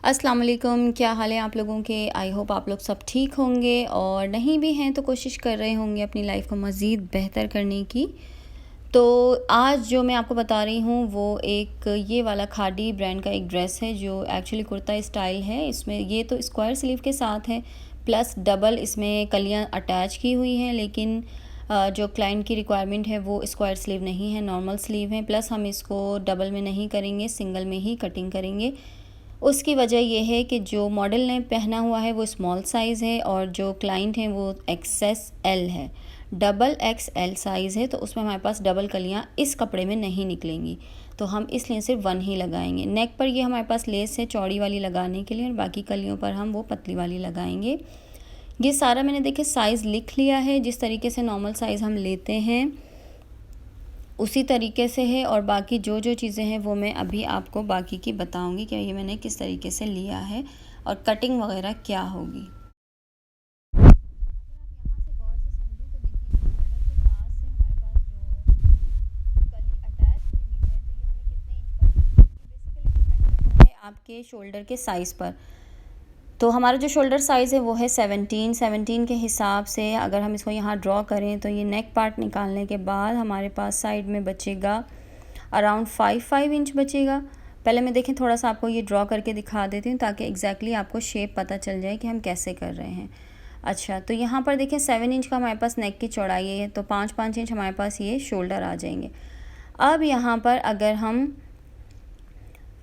अस्सलाम वालेकुम, क्या हाल है आप लोगों के। आई होप आप लोग सब ठीक होंगे और नहीं भी हैं तो कोशिश कर रहे होंगे अपनी लाइफ को मज़ीद बेहतर करने की। तो आज जो मैं आपको बता रही हूँ वो एक ये वाला खादी ब्रांड का एक ड्रेस है जो एक्चुअली कुर्ता स्टाइल है। इसमें ये तो स्क्वायर स्लीव के साथ है, प्लस डबल इसमें कलियाँ अटैच की हुई हैं, लेकिन जो क्लाइंट की रिक्वायरमेंट है वो स्क्वायर स्लीव नहीं है, नॉर्मल स्लीव है। प्लस हम इसको डबल में नहीं करेंगे, सिंगल में ही कटिंग करेंगे। उसकी वजह यह है कि जो मॉडल ने पहना हुआ है वो स्मॉल साइज़ है और जो क्लाइंट हैं वो XS L है, डबल XL साइज़ है। तो उसमें हमारे पास डबल कलियाँ इस कपड़े में नहीं निकलेंगी, तो हम इसलिए सिर्फ वन ही लगाएंगे। नेक पर ये हमारे पास लेस है चौड़ी वाली लगाने के लिए और बाकी कलियों पर हम वो पतली वाली लगाएंगे। ये सारा मैंने देखे साइज़ लिख लिया है, जिस तरीके से नॉर्मल साइज़ हम लेते हैं उसी तरीके से है। और बाकी जो जो चीज़ें हैं वो मैं अभी आपको बाकी की बताऊंगी कि ये मैंने किस तरीके से लिया है और कटिंग वगैरह क्या होगी। आपके शोल्डर के साइज़ पर, तो हमारा जो शोल्डर साइज़ है वो है 17 के हिसाब से अगर हम इसको यहाँ ड्रॉ करें तो ये नेक पार्ट निकालने के बाद हमारे पास साइड में बचेगा अराउंड 5 इंच बचेगा। पहले मैं देखें थोड़ा सा आपको ये ड्रॉ करके दिखा देती हूँ ताकि एग्जैक्टली आपको शेप पता चल जाए कि हम कैसे कर रहे हैं। अच्छा, तो यहाँ पर देखें 7 इंच का हमारे पास नेक की चौड़ाई है, तो 5 इंच हमारे पास ये शोल्डर आ जाएंगे। अब यहाँ पर अगर हम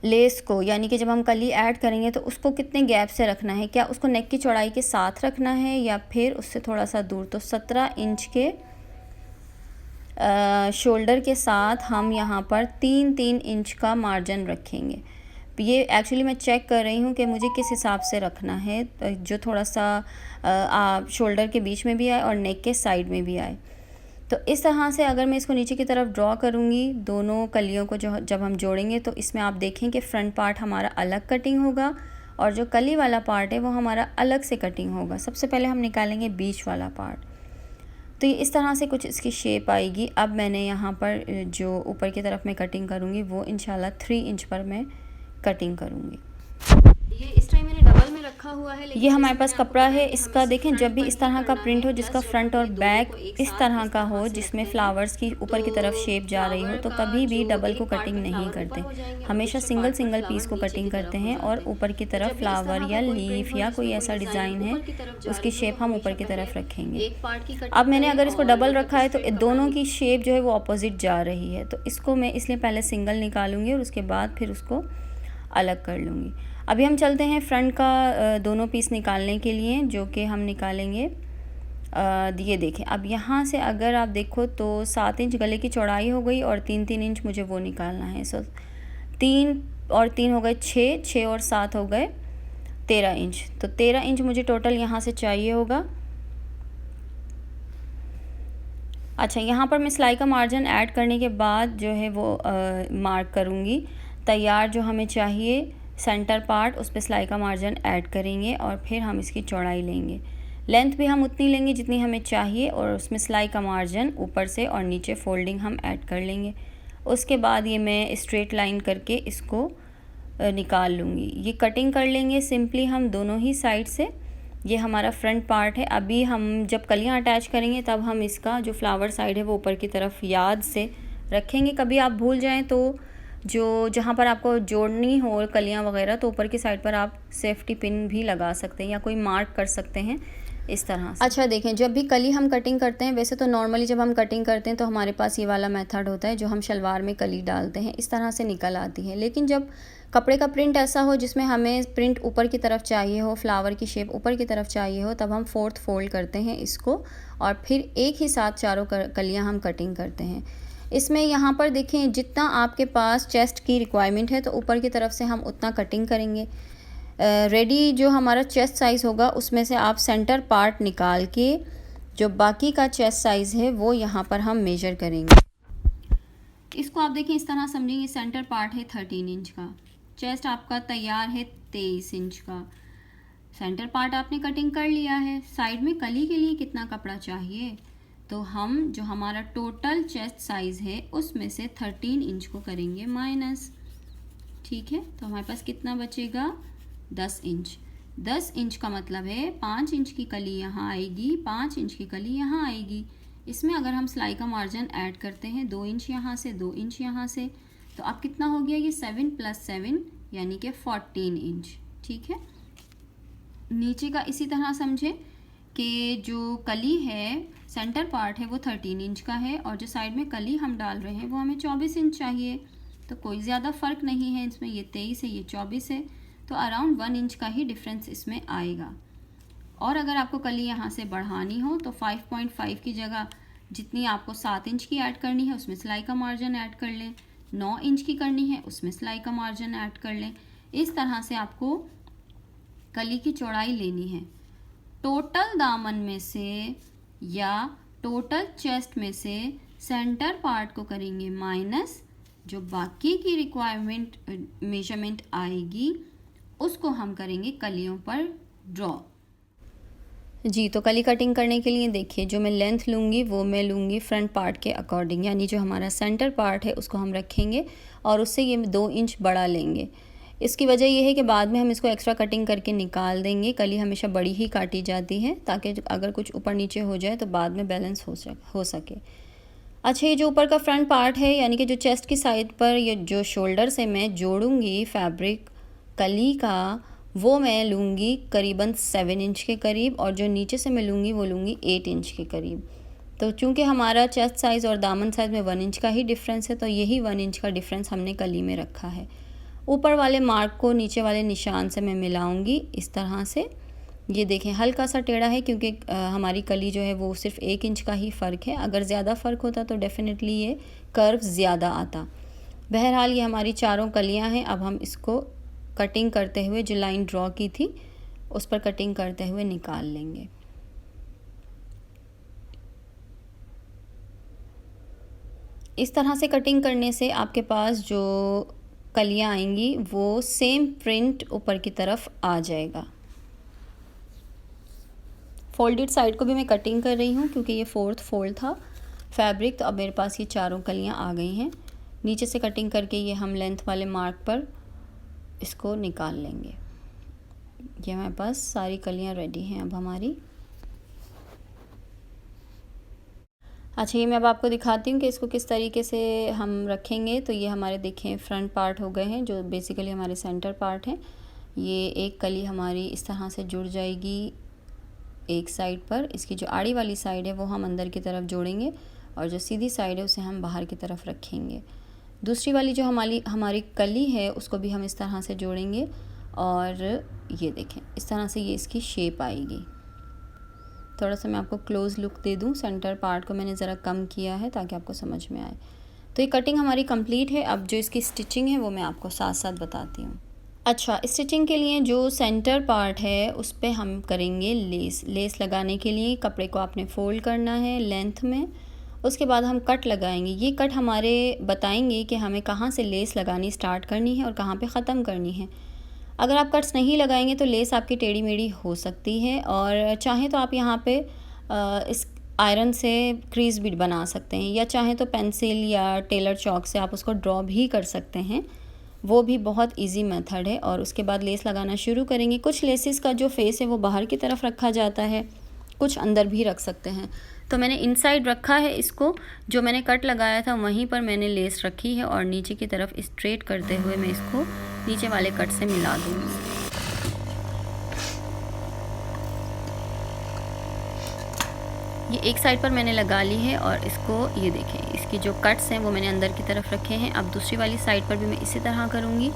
लेस को, यानी कि जब हम कली ऐड करेंगे तो उसको कितने गैप से रखना है, क्या उसको नेक की चौड़ाई के साथ रखना है या फिर उससे थोड़ा सा दूर। तो 17 इंच के शोल्डर के साथ हम यहाँ पर 3 इंच का मार्जिन रखेंगे। ये एक्चुअली मैं चेक कर रही हूँ कि मुझे किस हिसाब से रखना है, जो थोड़ा सा शोल्डर के बीच में भी आए और नेक के साइड में भी आए। तो इस तरह से अगर मैं इसको नीचे की तरफ ड्रॉ करूँगी दोनों कलियों को, जो जब हम जोड़ेंगे तो इसमें आप देखें कि फ्रंट पार्ट हमारा अलग कटिंग होगा और जो कली वाला पार्ट है वो हमारा अलग से कटिंग होगा। सबसे पहले हम निकालेंगे बीच वाला पार्ट, तो ये इस तरह से कुछ इसकी शेप आएगी। अब मैंने यहाँ पर जो ऊपर की तरफ मैं कटिंग करूँगी वो इंशाल्लाह 3 इंच पर मैं कटिंग करूँगी। ये इस टाइम मैंने डबल में रखा हुआ है, ये हमारे पास कपड़ा है, इसका देखें जब भी इस तरह का प्रिंट हो जिसका फ्रंट और बैक इस तरह का हो, जिसमें फ्लावर्स की ऊपर की तरफ शेप जा रही हो, तो कभी भी डबल को कटिंग नहीं करते, हमेशा सिंगल सिंगल पीस को कटिंग करते हैं और ऊपर की तरफ फ्लावर या लीफ या कोई ऐसा डिज़ाइन है उसकी शेप हम ऊपर की तरफ रखेंगे। अब मैंने अगर इसको डबल रखा है तो दोनों की शेप जो है वो अपोजिट जा रही है, तो इसको मैं इसलिए पहले सिंगल निकालूंगी और उसके बाद फिर उसको अलग कर लूँगी। अभी हम चलते हैं फ्रंट का दोनों पीस निकालने के लिए, जो कि हम निकालेंगे। ये देखें, अब यहाँ से अगर आप देखो तो 7 इंच गले की चौड़ाई हो गई और 3 इंच मुझे वो निकालना है। सो 3 और 3 हो गए 6 और 7 हो गए 13 इंच, तो 13 इंच मुझे टोटल यहाँ से चाहिए होगा। अच्छा, यहाँ पर मैं सिलाई का मार्जिन ऐड करने के बाद जो है वो मार्क करूँगी। तैयार जो हमें चाहिए सेंटर पार्ट, उस पर सिलाई का मार्जिन ऐड करेंगे और फिर हम इसकी चौड़ाई लेंगे। लेंथ भी हम उतनी लेंगे जितनी हमें चाहिए और उसमें सिलाई का मार्जिन ऊपर से और नीचे फोल्डिंग हम ऐड कर लेंगे। उसके बाद ये मैं स्ट्रेट लाइन करके इसको निकाल लूँगी। ये कटिंग कर लेंगे सिंपली हम दोनों ही साइड से। ये हमारा फ्रंट पार्ट है। अभी हम जब कलियाँ अटैच करेंगे तब हम इसका जो फ्लावर साइड है वो ऊपर की तरफ याद से रखेंगे। कभी आप भूल जाएं तो जो जहाँ पर आपको जोड़नी हो कलियाँ वगैरह, तो ऊपर की साइड पर आप सेफ्टी पिन भी लगा सकते हैं या कोई मार्क कर सकते हैं इस तरह से। अच्छा देखें, जब भी कली हम कटिंग करते हैं, वैसे तो नॉर्मली जब हम कटिंग करते हैं तो हमारे पास ये वाला मेथड होता है जो हम शलवार में कली डालते हैं, इस तरह से निकल आती है। लेकिन जब कपड़े का प्रिंट ऐसा हो जिसमें हमें प्रिंट ऊपर की तरफ चाहिए हो, फ्लावर की शेप ऊपर की तरफ चाहिए हो, तब हम 4th फोल्ड करते हैं इसको और फिर एक ही साथ चारों कलियाँ हम कटिंग करते हैं। इसमें यहाँ पर देखें जितना आपके पास चेस्ट की रिक्वायरमेंट है तो ऊपर की तरफ से हम उतना कटिंग करेंगे। रेडी जो हमारा चेस्ट साइज़ होगा उसमें से आप सेंटर पार्ट निकाल के जो बाकी का चेस्ट साइज़ है वो यहाँ पर हम मेजर करेंगे। इसको आप देखें इस तरह समझेंगे, सेंटर पार्ट है 13 इंच का, चेस्ट आपका तैयार है 23 इंच का। सेंटर पार्ट आपने कटिंग कर लिया है। साइड में कली के लिए कितना कपड़ा चाहिए, तो हम जो हमारा टोटल चेस्ट साइज़ है उसमें से 13 इंच को करेंगे माइनस। ठीक है, तो हमारे पास कितना बचेगा 10 इंच। 10 इंच का मतलब है 5 इंच की कली यहाँ आएगी, 5 इंच की कली यहाँ आएगी। इसमें अगर हम सिलाई का मार्जिन ऐड करते हैं 2 इंच यहाँ से, 2 इंच यहाँ से, तो अब कितना हो गया ये 7 + 7 यानी कि 14 इंच। ठीक है, नीचे का इसी तरह समझे कि जो कली है, सेंटर पार्ट है वो 13 इंच का है और जो साइड में कली हम डाल रहे हैं वो हमें 24 इंच चाहिए। तो कोई ज़्यादा फ़र्क नहीं है इसमें, ये 23 है, ये 24 है, तो अराउंड 1 इंच का ही डिफरेंस इसमें आएगा। और अगर आपको कली यहाँ से बढ़ानी हो तो 5.5 की जगह जितनी आपको 7 इंच की ऐड करनी है उसमें सिलाई का मार्जिन ऐड कर लें, 9 इंच की करनी है उसमें सिलाई का मार्जिन ऐड कर लें। इस तरह से आपको कली की चौड़ाई लेनी है। टोटल दामन में से या टोटल चेस्ट में से सेंटर पार्ट को करेंगे माइनस, जो बाकी की रिक्वायरमेंट मेजरमेंट आएगी उसको हम करेंगे कलियों पर ड्रॉ। जी, तो कली कटिंग करने के लिए देखिए जो मैं लेंथ लूँगी वो मैं लूँगी फ्रंट पार्ट के अकॉर्डिंग, यानी जो हमारा सेंटर पार्ट है उसको हम रखेंगे और उससे ये 2 इंच बड़ा लेंगे। इसकी वजह यह है कि बाद में हम इसको एक्स्ट्रा कटिंग करके निकाल देंगे। कली हमेशा बड़ी ही काटी जाती है ताकि अगर कुछ ऊपर नीचे हो जाए तो बाद में बैलेंस हो सके। अच्छा, ये जो ऊपर का फ्रंट पार्ट है यानी कि जो चेस्ट की साइड पर ये जो शोल्डर से मैं जोड़ूंगी फैब्रिक कली का, वो मैं लूँगी करीबन 7 इंच के करीब और जो नीचे से मैं लूँगी वो लूँगी 8 इंच के करीब। तो चूँकि हमारा चेस्ट साइज़ और दामन साइज़ में 1 इंच का ही डिफरेंस है तो यही 1 इंच का डिफरेंस हमने कली में रखा है। ऊपर वाले मार्क को नीचे वाले निशान से मैं मिलाऊंगी इस तरह से। ये देखें हल्का सा टेढ़ा है क्योंकि हमारी कली जो है वो सिर्फ 1 इंच का ही फ़र्क है। अगर ज़्यादा फ़र्क होता तो डेफिनेटली ये कर्व ज़्यादा आता। बहरहाल ये हमारी चारों कलियां हैं। अब हम इसको कटिंग करते हुए जो लाइन ड्रॉ की थी उस पर कटिंग करते हुए निकाल लेंगे। इस तरह से कटिंग करने से आपके पास जो कलियां आएंगी वो सेम प्रिंट ऊपर की तरफ आ जाएगा। फोल्डेड साइड को भी मैं कटिंग कर रही हूँ क्योंकि ये 4th फोल्ड था फैब्रिक, तो अब मेरे पास ये चारों कलियां आ गई हैं। नीचे से कटिंग करके ये हम लेंथ वाले मार्क पर इसको निकाल लेंगे। ये हमारे पास सारी कलियां रेडी हैं अब हमारी। अच्छा, ये मैं अब आपको दिखाती हूँ कि इसको किस तरीके से हम रखेंगे। तो ये हमारे देखें फ्रंट पार्ट हो गए हैं जो बेसिकली हमारे सेंटर पार्ट हैं। ये एक कली हमारी इस तरह से जुड़ जाएगी एक साइड पर। इसकी जो आड़ी वाली साइड है वो हम अंदर की तरफ जोड़ेंगे और जो सीधी साइड है उसे हम बाहर की तरफ रखेंगे। दूसरी वाली जो हमारी कली है उसको भी हम इस तरह से जोड़ेंगे और ये देखें इस तरह से ये इसकी शेप आएगी। थोड़ा सा मैं आपको क्लोज़ लुक दे दूं। सेंटर पार्ट को मैंने ज़रा कम किया है ताकि आपको समझ में आए। तो ये कटिंग हमारी कंप्लीट है। अब जो इसकी स्टिचिंग है वो मैं आपको साथ साथ बताती हूँ। अच्छा, स्टिचिंग के लिए जो सेंटर पार्ट है उस पर हम करेंगे लेस। लेस लगाने के लिए कपड़े को आपने फ़ोल्ड करना है लेंथ में, उसके बाद हम कट लगाएंगे। ये कट हमारे बताएंगे कि हमें कहाँ से लेस लगानी स्टार्ट करनी है और कहाँ पे ख़त्म करनी है। अगर आप कट्स नहीं लगाएंगे तो लेस आपकी टेढ़ी मेढ़ी हो सकती है और चाहें तो आप यहाँ पे इस आयरन से क्रीज भी बना सकते हैं या चाहें तो पेंसिल या टेलर चॉक से आप उसको ड्रॉ भी कर सकते हैं। वो भी बहुत इजी मेथड है। और उसके बाद लेस लगाना शुरू करेंगे। कुछ लेसेस का जो फेस है वो बाहर की तरफ रखा जाता है, कुछ अंदर भी रख सकते हैं। तो मैंने इनसाइड रखा है इसको। जो मैंने कट लगाया था वहीं पर मैंने लेस रखी है और नीचे की तरफ स्ट्रेट करते हुए मैं इसको नीचे वाले कट से मिला दूँगी। ये एक साइड पर मैंने लगा ली है और इसको ये देखें इसकी जो कट्स हैं वो मैंने अंदर की तरफ रखे हैं। अब दूसरी वाली साइड पर भी मैं इसी तरह करूँगी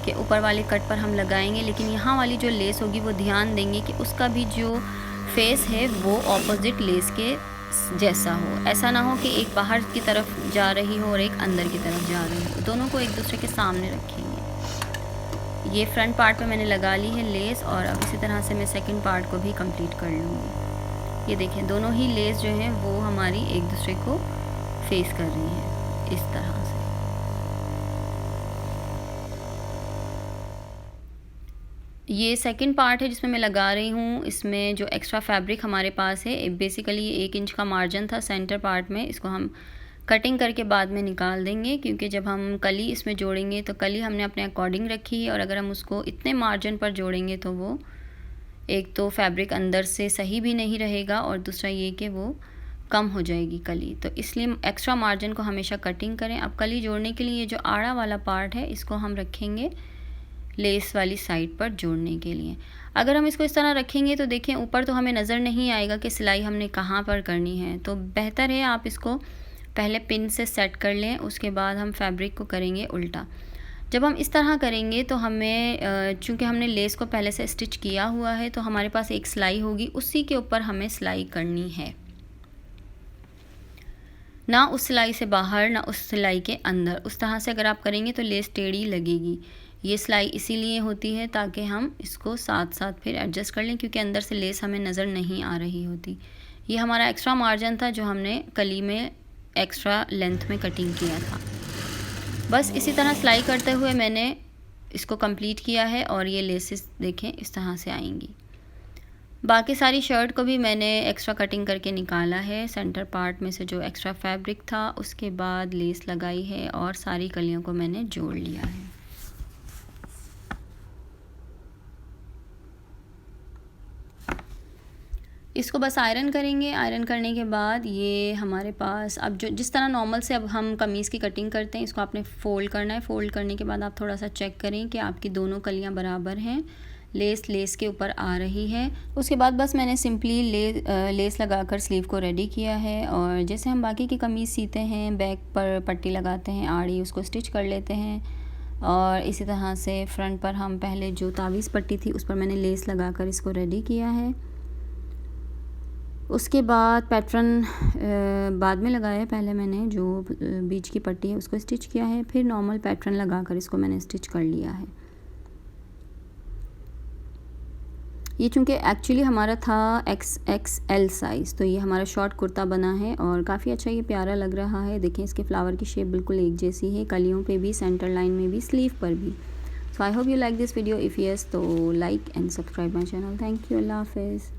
कि ऊपर वाले कट पर हम लगाएंगे, लेकिन यहाँ वाली जो लेस होगी वो ध्यान देंगे कि उसका भी जो फेस है वो ऑपोजिट लेस के जैसा हो। ऐसा ना हो कि एक बाहर की तरफ जा रही हो और एक अंदर की तरफ जा रही हो, दोनों को एक दूसरे के सामने रखेंगे। ये फ्रंट पार्ट पे मैंने लगा ली है लेस और अब इसी तरह से मैं सेकंड पार्ट को भी कंप्लीट कर लूँगी। ये देखें दोनों ही लेस जो हैं वो हमारी एक दूसरे को फेस कर रही हैं इस तरह से। ये सेकंड पार्ट है जिसमें मैं लगा रही हूँ। इसमें जो एक्स्ट्रा फैब्रिक हमारे पास है बेसिकली 1 इंच का मार्जिन था सेंटर पार्ट में, इसको हम कटिंग करके बाद में निकाल देंगे, क्योंकि जब हम कली इसमें जोड़ेंगे तो कली हमने अपने अकॉर्डिंग रखी है, और अगर हम उसको इतने मार्जिन पर जोड़ेंगे तो वो एक तो फैब्रिक अंदर से सही भी नहीं रहेगा, और दूसरा ये कि वो कम हो जाएगी कली। तो इसलिए एक्स्ट्रा मार्जिन को हमेशा कटिंग करें। अब कली जोड़ने के लिए जो आड़ा वाला पार्ट है इसको हम रखेंगे लेस वाली साइड पर जोड़ने के लिए। अगर हम इसको इस तरह रखेंगे तो देखें ऊपर तो हमें नज़र नहीं आएगा कि सिलाई हमने कहाँ पर करनी है, तो बेहतर है आप इसको पहले पिन से सेट कर लें, उसके बाद हम फैब्रिक को करेंगे उल्टा। जब हम इस तरह करेंगे तो हमें चूँकि हमने लेस को पहले से स्टिच किया हुआ है तो हमारे पास एक सिलाई होगी, उसी के ऊपर हमें सिलाई करनी है, ना उस सिलाई से बाहर ना उस सिलाई के अंदर। उस तरह से अगर आप करेंगे तो लेस टेढ़ी लगेगी। ये सिलाई इसीलिए होती है ताकि हम इसको साथ साथ फिर एडजस्ट कर लें, क्योंकि अंदर से लेस हमें नज़र नहीं आ रही होती। ये हमारा एक्स्ट्रा मार्जिन था जो हमने कली में एक्स्ट्रा लेंथ में कटिंग किया था। बस इसी तरह सिलाई करते हुए मैंने इसको कंप्लीट किया है, और ये लेसेस देखें इस तरह से आएंगी। बाकी सारी शर्ट को भी मैंने एक्स्ट्रा कटिंग करके निकाला है, सेंटर पार्ट में से जो एक्स्ट्रा फैब्रिक था, उसके बाद लेस लगाई है और सारी कलियों को मैंने जोड़ लिया है। इसको बस आयरन करेंगे। आयरन करने के बाद ये हमारे पास अब जो जिस तरह नॉर्मल से अब हम कमीज़ की कटिंग करते हैं, इसको आपने फ़ोल्ड करना है। फ़ोल्ड करने के बाद आप थोड़ा सा चेक करें कि आपकी दोनों कलियां बराबर हैं, लेस के ऊपर आ रही है। उसके बाद बस मैंने सिंपली लेस लगाकर स्लीव को रेडी किया है, और जैसे हम बाकी की कमीज़ सीते हैं, बैक पर पट्टी लगाते हैं, आड़ी उसको स्टिच कर लेते हैं, और इसी तरह से फ्रंट पर हम पहले जो तावीज़ पट्टी थी उस पर मैंने लेस लगाकर इसको रेडी किया है। उसके बाद पैटर्न बाद में लगाया है, पहले मैंने जो बीच की पट्टी है उसको स्टिच किया है, फिर नॉर्मल पैटर्न लगाकर इसको मैंने स्टिच कर लिया है। ये चूँकि एक्चुअली हमारा था XXL साइज़, तो ये हमारा शॉर्ट कुर्ता बना है और काफ़ी अच्छा ये प्यारा लग रहा है। देखें इसके फ्लावर की शेप बिल्कुल एक जैसी है, कलियों पे भी, सेंटर लाइन में भी, स्लीव पर भी। So I hope you like this video. If yes तो like and subscribe my channel. Thank you. Allah हाफिज़।